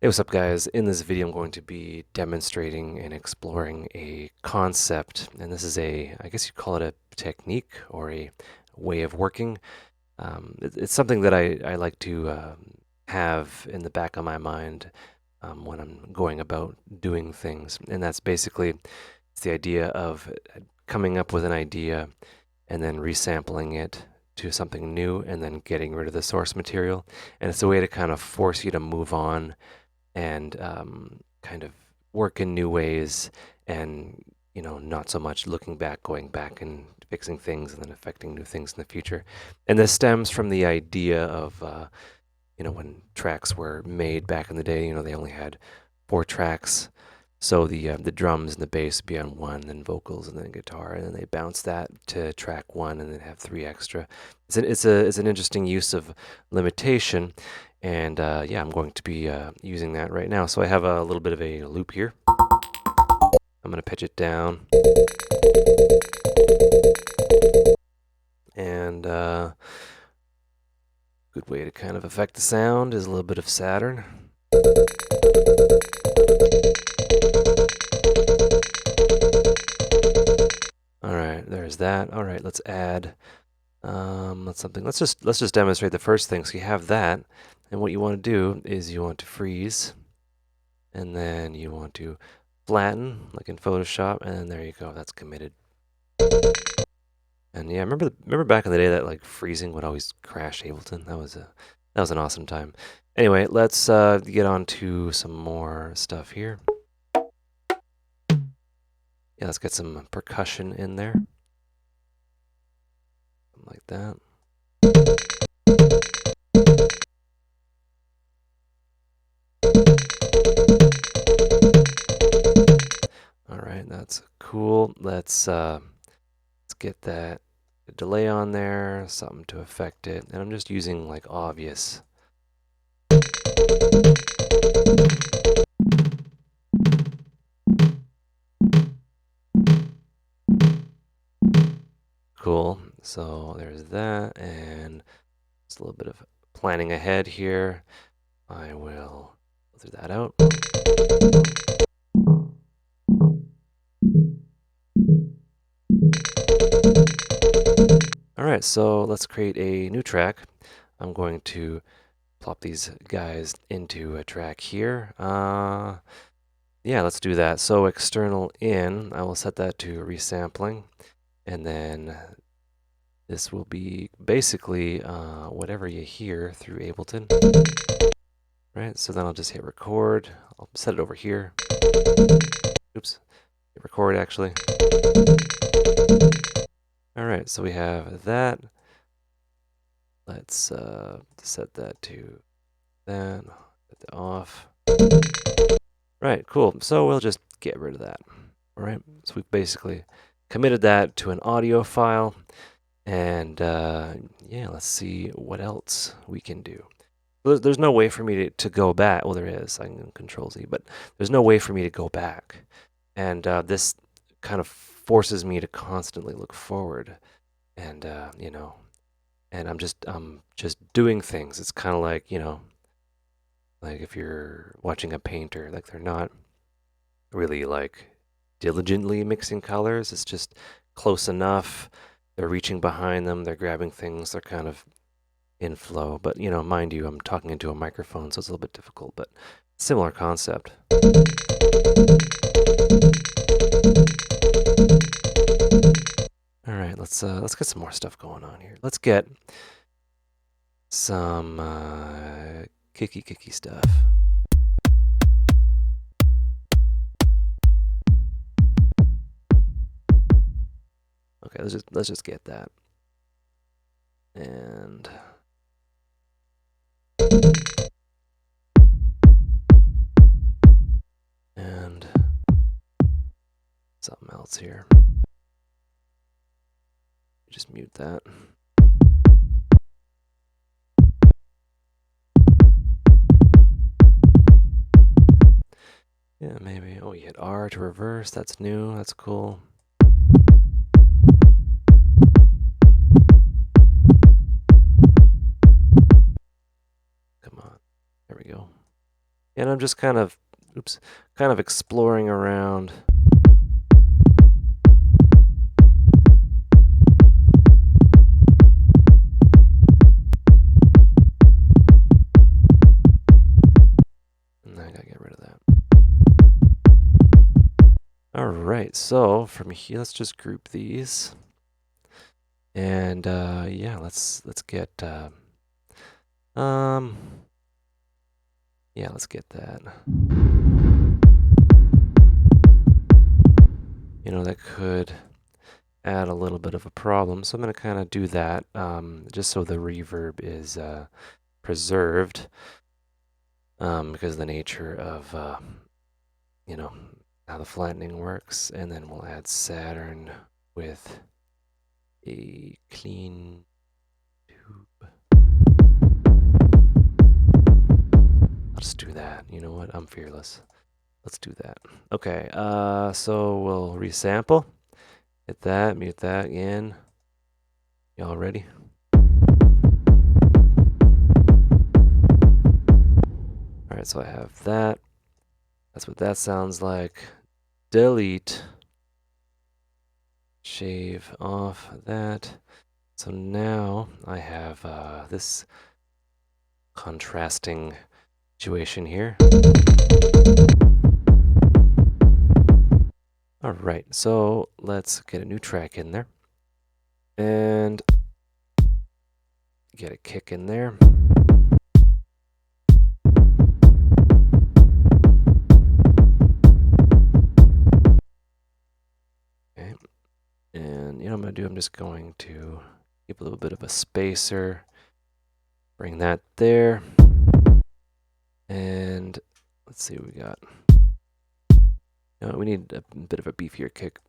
Hey, what's up, guys? In this video, I'm going to be demonstrating and exploring a concept, and this is I guess you'd call it a technique or a way of working. It's something that I like to have in the back of my mind when I'm going about doing things, and that's basically it's the idea of coming up with an idea and then resampling it to something new and then getting rid of the source material. And it's a way to kind of force you to move on and kind of work in new ways and not so much looking back, going back and fixing things and then affecting new things in the future. And this stems from the idea of when tracks were made back in the day, they only had 4 tracks. So the drums and the bass would be on one, then vocals, and then guitar, and then they bounce that to track one, and then have 3 extra. It's an interesting use of limitation, and yeah, I'm going to be using that right now. So I have a little bit of a loop here. I'm going to pitch it down, and good way to kind of affect the sound is a little bit of Saturn. All right, there's that. All right, let's add let's just demonstrate the first thing. So you have that, and what you want to do is you want to freeze, and then you want to flatten, like in Photoshop, and then there you go. That's committed. And yeah, remember back in the day that like freezing would always crash Ableton. That was an awesome time. Anyway, let's get on to some more stuff here. Yeah, let's get some percussion in there. Like that. All right, that's cool. Let's get that delay on there, something to affect it. And I'm just using like obvious. Cool. So there's that, and just a little bit of planning ahead here. I will filter that out. All right, so let's create a new track. I'm going to plop these guys into a track here. Yeah, let's do that. So external in, I will set that to resampling, and then this will be basically whatever you hear through Ableton. Right, so then I'll just hit record. I'll set it over here. Oops, hit record actually. All right, so we have that. Let's set that to that, set that off. Right, cool. So we'll just get rid of that. All right, so we've basically committed that to an audio file. And yeah, let's see what else we can do. There's no way for me to go back. Well, there is. I can Control Z, but there's no way for me to go back. And this kind of forces me to constantly look forward. And and I'm just doing things. It's kind of like like if you're watching a painter, like they're not really like diligently mixing colors. It's just close enough. They're reaching behind them. They're grabbing things. They're kind of in flow. But mind you, I'm talking into a microphone, so it's a little bit difficult. But similar concept. All right, let's get some more stuff going on here. Let's get some kicky stuff. Okay, let's just get that. And something else here. Just mute that. Yeah, maybe. Oh, you hit R to reverse. That's new. That's cool. Come on. There we go. And I'm just kind of, kind of exploring around. And I gotta get rid of that. All right, so from here, let's just group these. And yeah, let's get yeah, let's get that. You know, that could add a little bit of a problem, so I'm going to kind of do that just so the reverb is preserved because of the nature of you know, how the flattening works. And then we'll add Saturn with a clean tube. I'll just do that. You know what? I'm fearless. Let's do that. Okay, so we'll resample. Hit that, mute that again. Y'all ready? All right, so I have that. That's what that sounds like. Delete. Shave off that. So now I have this contrasting situation here. All right, so let's get a new track in there. And get a kick in there. Okay. And you know what I'm going to do? I'm just going to give a little bit of a spacer. Bring that there. And let's see what we got. We need a bit of a beefier kick.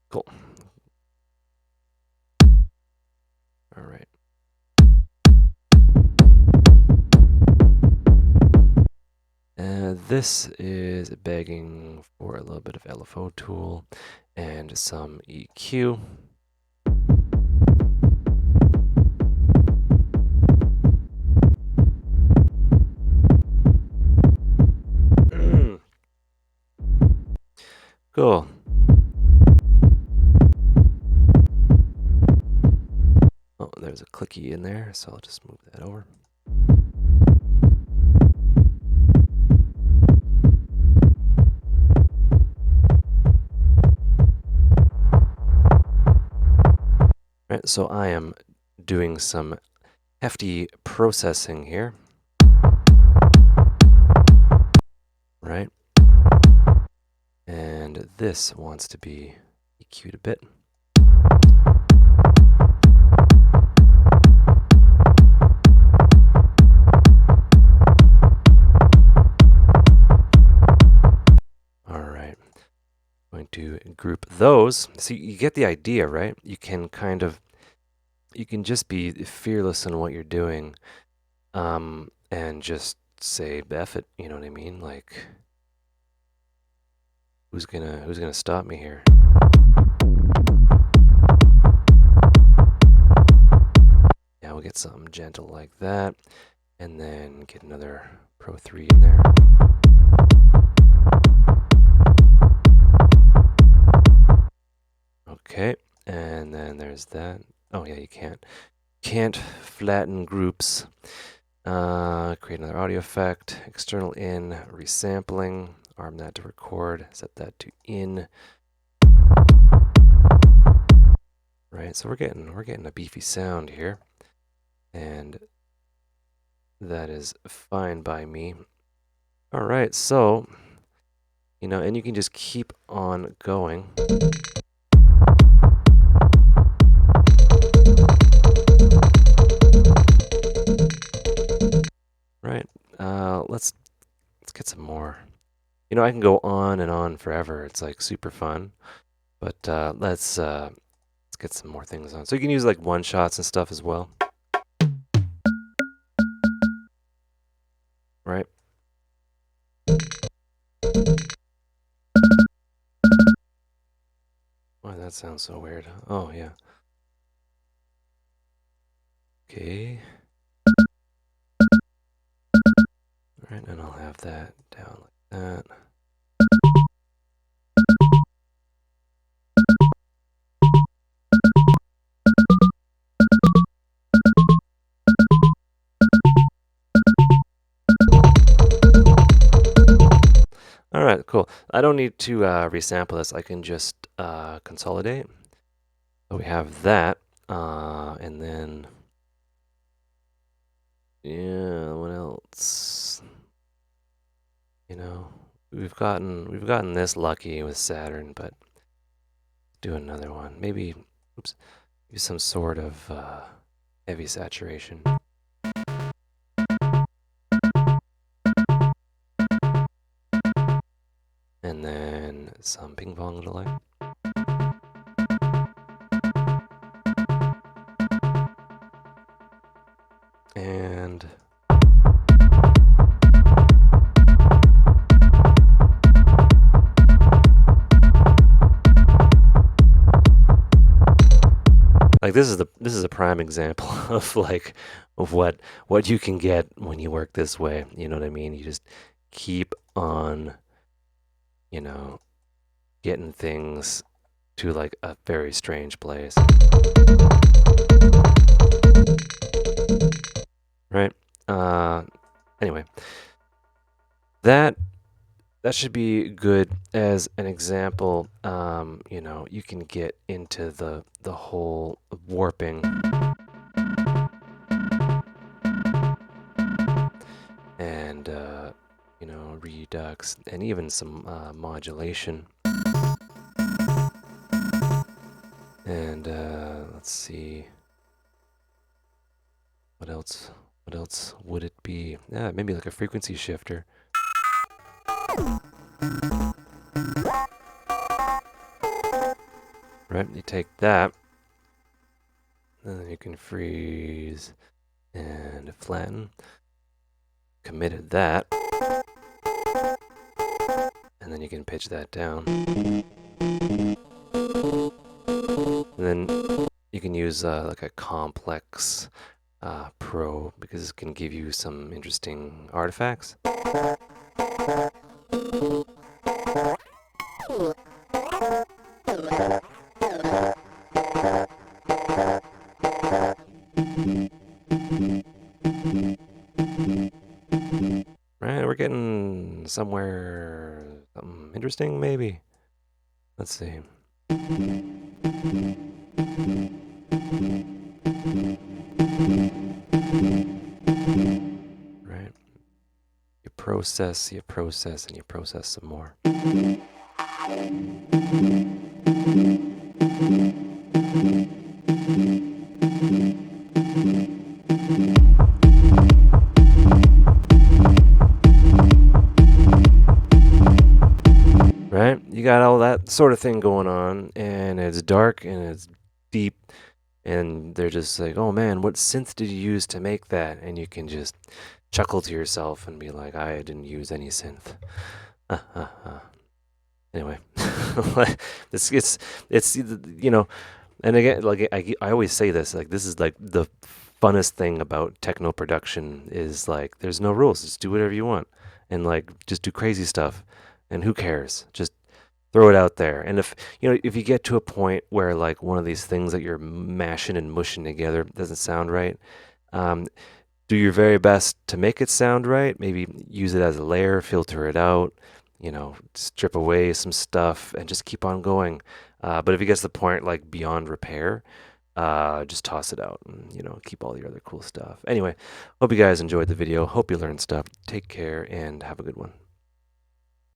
Cool. All right. And this is begging for a little bit of LFO tool and some EQ. Cool. Oh, there's a clicky in there, so I'll just move that over. Right, so I am doing some hefty processing here. Right? And this wants to be EQ'd a bit. Going to group those. So you get the idea, right? You can you can just be fearless in what you're doing, and just say F it. You know what I mean? Like, who's gonna stop me here? Yeah, we'll get something gentle like that, and then get another Pro 3 in there. Okay, and then there's that. Oh yeah, you can't flatten groups. Create another audio effect. External in, resampling. Arm that to record. Set that to in. Right, so we're getting a beefy sound here, and that is fine by me. All right, so and you can just keep on going. Right. Let's get some more. I can go on and on forever. It's like super fun. But let's get some more things on. So you can use like one shots and stuff as well. Right? Why that sounds so weird. Oh yeah. Okay. All right, and I'll have that down like that. All right, cool. I don't need to resample this. I can just consolidate. So we have that, and then yeah, what else? You know, we've gotten this lucky with Saturn, but do another one. Maybe, oops, use some sort of heavy saturation. And then some ping pong delay. And like this is a prime example of like of what you can get when you work this way. You know what I mean? You just keep on, you know, getting things to like a very strange place. Right? Anyway, that should be good as an example. You know, you can get into the whole warping and you know, redux and even some modulation. And let's see, what else? What else would it be? Yeah, maybe like a frequency shifter. Right, you take that, and then you can freeze and flatten. Committed that, and then you can pitch that down. And then you can use like a complex Pro because it can give you some interesting artifacts. Right, we're getting somewhere, something interesting maybe. Let's see. Right. You process, and you process some more. Right? You got all that sort of thing going on, and it's dark and it's deep, and they're just like, oh man, what synth did you use to make that? And you can just chuckle to yourself and be like, I didn't use any synth. Anyway, it's you know, and again, like I always say this, like this is like the funnest thing about techno production is like there's no rules, just do whatever you want, and like just do crazy stuff, and who cares? Just throw it out there. And if you know, if you get to a point where like one of these things that you're mashing and mushing together doesn't sound right, um, do your very best to make it sound right. Maybe use it as a layer, filter it out, you know, strip away some stuff and just keep on going. But if it gets to the point like beyond repair, just toss it out and, you know, keep all the other cool stuff. Anyway, hope you guys enjoyed the video. Hope you learned stuff. Take care and have a good one.